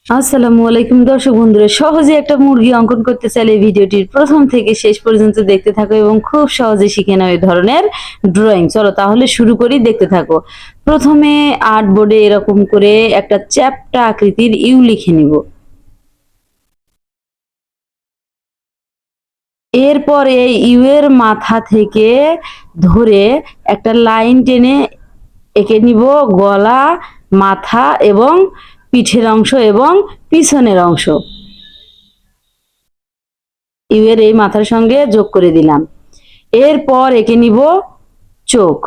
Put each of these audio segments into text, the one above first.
আসসালামু আলাইকুম দর্শক বন্ধুরা, সহজে একটা মুরগি অঙ্কন করতে চাইলে ভিডিওটির প্রথম থেকে শেষ পর্যন্ত দেখতে থাকো এবং খুব সহজে শিখে নাও এই ধরনের ড্রয়িং। চলো তাহলে শুরু করি, দেখতে থাকো। প্রথমে আর্ট বোর্ডে এরকম করে একটা চ্যাপ্টা আকৃতির ইউ লিখে নিব। এরপর এই ইউ এর মাথা থেকে ধরে একটা লাইন টেনে এঁকে নিব গলা, মাথা এবং পিঠের অংশ এবং পিছনের অংশ। ইউ এর এই মাথার সঙ্গে যোগ করে দিলাম। এরপর এঁকে নিব চোখ,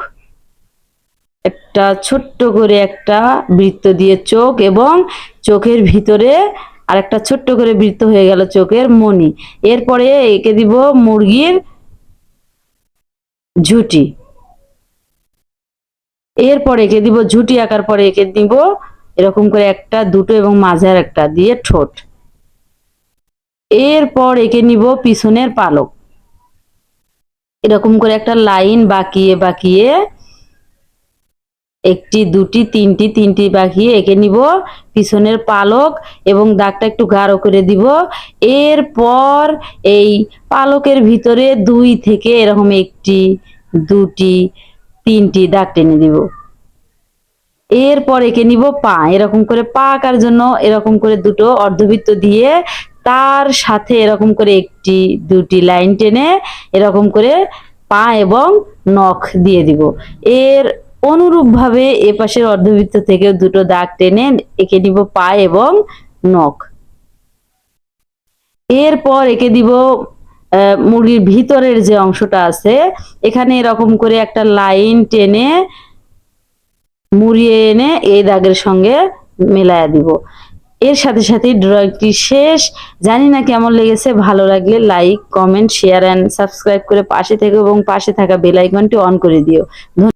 একটা ছোট্ট করে একটা বৃত্ত দিয়ে চোখ এবং চোখের ভিতরে আর একটা ছোট্ট করে বৃত্ত হয়ে গেল চোখের মনি। এরপরে এঁকে দিব মুরগির ঝুঁটি। এরপর এঁকে দিব ঝুঁটি আঁকার পরে এঁকে দিব এরকম করে একটা, দুটো এবং মাঝের একটা দিয়ে ঠোঁট। এরপর এঁকে নিব পিছনের পালক, এরকম করে একটা লাইন বাঁকিয়ে বাঁকিয়ে একটি, দুটি, তিনটি বাঁকিয়ে এঁকে নিব পিছনের পালক এবং দাগটা একটু গাঢ় করে দিব। এরপর এই পালকের ভিতরে দুই থেকে এরকম একটি, দুটি, তিনটি দাগ টেনে দিব। এরপর এঁকে নিব পা, এরকম করে পা আঁকার জন্য এরকম করে দুটো অর্ধবৃত্ত দিয়ে তার সাথে এরকম করে একটি, দুটি লাইন টেনে এরকম করে পা এবং নখ দিয়ে দিব। এর অনুরূপভাবে এপাশের অর্ধবৃত্ত থেকে দুটো দাগ টেনে এঁকে দিব পা এবং নখ। এরপর এঁকে দিব মুরগির ভিতরের যে অংশটা আছে, এখানে এরকম করে একটা লাইন টেনে মুড়িয়ে এনে এই দাগের সঙ্গে মেলায়া দিব। এর সাথে সাথে ড্রয়িংটি শেষ। জানি না কেমন লেগেছে, ভালো লাগলে like, comment, share and subscribe করে পাশে থেকো এবং পাশে থাকা বেল আইকনটি অন করে দিও।